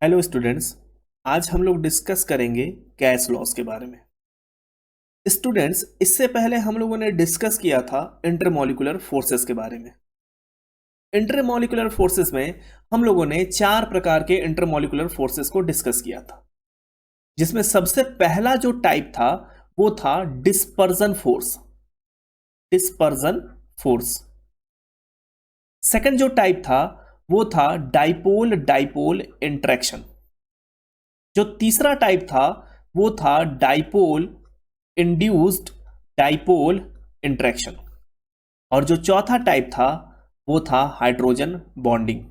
Hello students. आज हम लोग डिस्कस करेंगे गैस लॉस के बारे में। स्टूडेंट्स, इससे पहले हम लोगों ने डिस्कस किया था इंटरमॉलिक्यूलर फोर्सेस के बारे में। इंटरमॉलिक्यूलर फोर्सेस में हम लोगों ने 4 प्रकार के इंटरमॉलिक्यूलर फोर्सेस को डिस्कस किया था, जिसमें सबसे पहला जो टाइप था वो था dispersion force. Dispersion force. Second जो टाइप था वो था डाइपोल डाइपोल इंटरेक्शन। जो तीसरा टाइप था वो था डाइपोल इंड्यूस्ड डाइपोल इंटरेक्शन। और जो चौथा टाइप था वो था हाइड्रोजन बॉन्डिंग।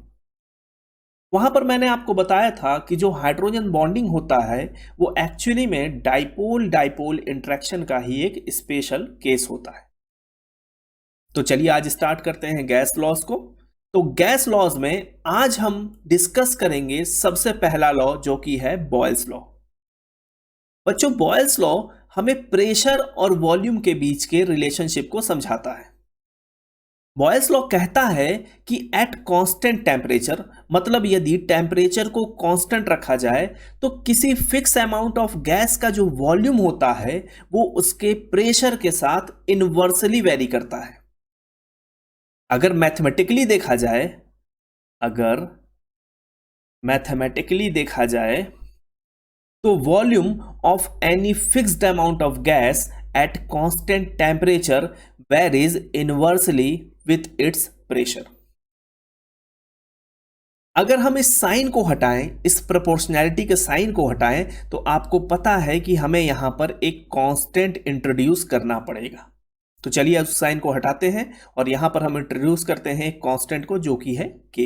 वहां पर मैंने आपको बताया था कि जो हाइड्रोजन बॉन्डिंग होता है वो एक्चुअली में डाइपोल डाइपोल इंटरेक्शन का ही एक स्पेशल केस होता है। तो चलिए आज स्टार्ट करते हैं गैस लॉज को। तो गैस लॉज में आज हम डिस्कस करेंगे सबसे पहला लॉ, जो कि है बॉयल्स लॉ। बच्चों, बॉयल्स लॉ हमें प्रेशर और वॉल्यूम के बीच के रिलेशनशिप को समझाता है। बॉयल्स लॉ कहता है कि एट कांस्टेंट टेम्परेचर, मतलब यदि टेम्परेचर को कांस्टेंट रखा जाए तो किसी फिक्स अमाउंट ऑफ गैस का जो वॉल्यूम होता है वो उसके प्रेशर के साथ इनवर्सली वेरी करता है। अगर मैथमेटिकली देखा जाए अगर मैथमेटिकली देखा जाए तो volume of any fixed amount of gas at constant temperature varies inversely with its pressure. अगर हम इस साइन को हटाएं, इस प्रोपोर्शनैलिटी के साइन को हटाएं, तो आपको पता है कि हमें यहां पर एक कांस्टेंट इंट्रोड्यूस करना पड़ेगा। तो चलिए उस साइन को हटाते हैं और यहां पर हम इंट्रोड्यूस करते हैं एक कांस्टेंट को, जो कि है के।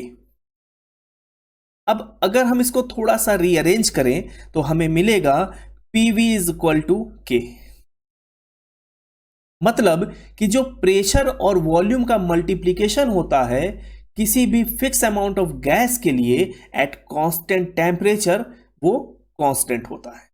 अब अगर हम इसको थोड़ा सा रीअरेंज करें तो हमें मिलेगा PV इज इक्वल टू के। मतलब कि जो प्रेशर और वॉल्यूम का मल्टीप्लीकेशन होता है किसी भी फिक्स अमाउंट ऑफ गैस के लिए एट कांस्टेंट टेम्परेचर, वो कांस्टेंट होता है।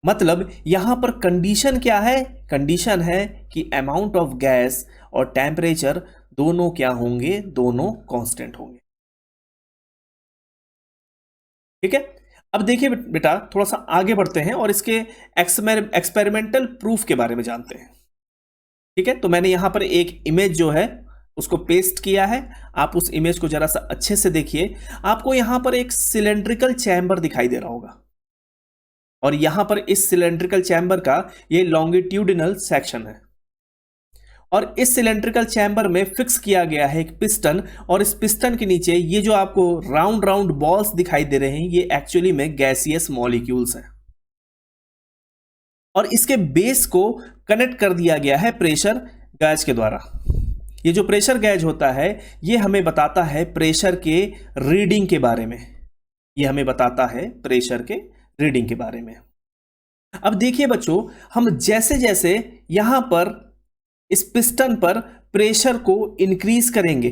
मतलब यहां पर कंडीशन क्या है? कंडीशन है कि अमाउंट ऑफ गैस और टेम्परेचर दोनों क्या होंगे? दोनों कांस्टेंट होंगे। ठीक है। अब देखिए बेटा, थोड़ा सा आगे बढ़ते हैं और इसके एक्सपेरिमेंटल प्रूफ के बारे में जानते हैं। ठीक है, तो मैंने यहां पर एक इमेज जो है उसको पेस्ट किया है। आप उस इमेज को जरा सा अच्छे से देखिए। आपको यहां पर एक सिलेंड्रिकल चैम्बर दिखाई दे रहा होगा और यहां पर इस सिलेंड्रिकल चैम्बर का ये लॉन्गिट्यूडिनल सेक्शन है और इस सिलेंड्रिकल चैम्बर में फिक्स किया गया है एक पिस्टन। और इस पिस्टन के नीचे ये जो आपको राउंड राउंड बॉल्स दिखाई दे रहे हैं, ये एक्चुअली में गैसियस मॉलिक्यूल्स हैं और इसके बेस को कनेक्ट कर दिया गया है प्रेशर गैज के द्वारा। ये जो प्रेशर गैज होता है ये हमें बताता है प्रेशर के रीडिंग के बारे में। ये हमें बताता है प्रेशर के रीडिंग के बारे में। अब देखिए बच्चों, हम जैसे जैसे यहां पर इस पिस्टन पर प्रेशर को इंक्रीज करेंगे,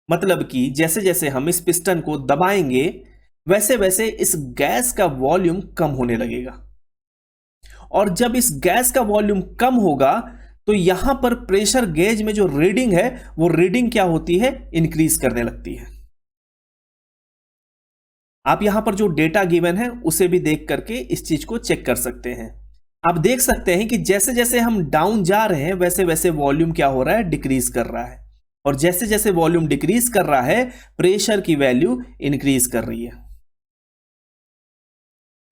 मतलब कि जैसे जैसे हम इस पिस्टन को दबाएंगे वैसे वैसे इस गैस का वॉल्यूम कम होने लगेगा। और जब इस गैस का वॉल्यूम कम होगा तो यहां पर प्रेशर गेज में जो रीडिंग है वो रीडिंग क्या होती है? इंक्रीज करने लगती है। आप यहां पर जो डेटा गिवन है उसे भी देख करके इस चीज को चेक कर सकते हैं। आप देख सकते हैं कि जैसे जैसे हम डाउन जा रहे हैं वैसे वैसे वॉल्यूम क्या हो रहा है? डिक्रीज कर रहा है। और जैसे जैसे वॉल्यूम डिक्रीज कर रहा है प्रेशर की वैल्यू इंक्रीज कर रही है।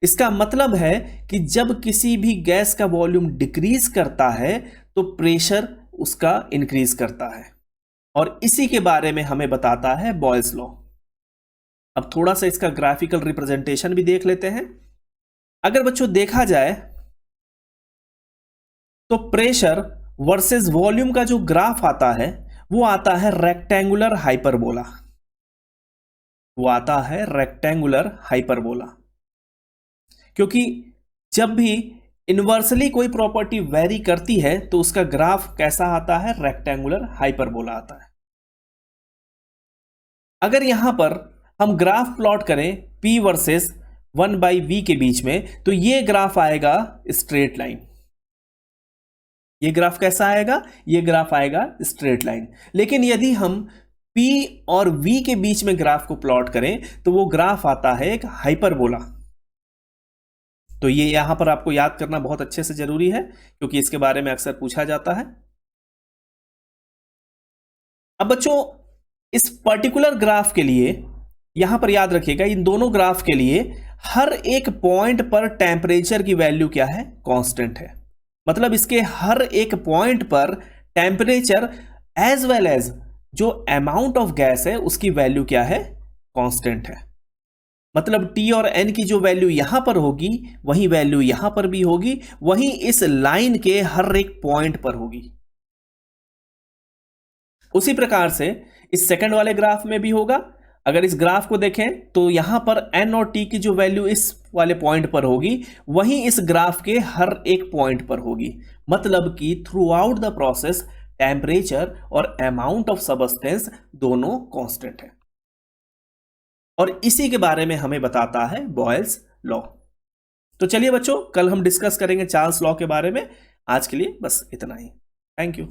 इसका मतलब है कि जब किसी भी गैस का वॉल्यूम डिक्रीज करता है तो प्रेशर उसका इंक्रीज करता है और इसी के बारे में हमें बताता है बॉयल्स लॉ। अब थोड़ा सा इसका ग्राफिकल रिप्रेजेंटेशन भी देख लेते हैं। अगर बच्चों देखा जाए तो प्रेशर वर्सेस वॉल्यूम का जो ग्राफ आता है वो आता है रेक्टेंगुलर हाइपरबोला। वो आता है रेक्टेंगुलर हाइपरबोला, क्योंकि जब भी इनवर्सली कोई प्रॉपर्टी वेरी करती है तो उसका ग्राफ कैसा आता है? रेक्टेंगुलर हाइपरबोला आता है। अगर यहां पर हम ग्राफ प्लॉट करें P वर्सेस 1/V के बीच में, तो ये ग्राफ आएगा स्ट्रेट लाइन। ये ग्राफ कैसा आएगा? ये ग्राफ आएगा स्ट्रेट लाइन। लेकिन यदि हम P और V के बीच में ग्राफ को प्लॉट करें तो वो ग्राफ आता है एक हाइपरबोला। तो ये यहां पर आपको याद करना बहुत अच्छे से जरूरी है, क्योंकि इसके बारे में अक्सर पूछा जाता है। अब बच्चों, इस पर्टिकुलर ग्राफ के लिए यहां पर याद रखिएगा, इन दोनों ग्राफ के लिए हर एक पॉइंट पर टेम्परेचर की वैल्यू क्या है? कांस्टेंट है। मतलब इसके हर एक पॉइंट पर टेम्परेचर एज वेल एज जो अमाउंट ऑफ गैस है उसकी वैल्यू क्या है? कांस्टेंट है। मतलब T और N की जो वैल्यू यहां पर होगी वही वैल्यू यहां पर भी होगी, वही इस लाइन के हर एक पॉइंट पर होगी। उसी प्रकार से इस सेकंड वाले ग्राफ में भी होगा। अगर इस ग्राफ को देखें तो यहां पर N और T की जो वैल्यू इस वाले पॉइंट पर होगी वही इस ग्राफ के हर एक पॉइंट पर होगी। मतलब कि through out the process temperature और अमाउंट ऑफ सबस्टेंस दोनों कांस्टेंट है। और इसी के बारे में हमें बताता है बॉयल्स लॉ। तो चलिए बच्चों, कल हम डिस्कस करेंगे चार्ल्स लॉ के बारे में। आज के लिए बस इतना ही। Thank you.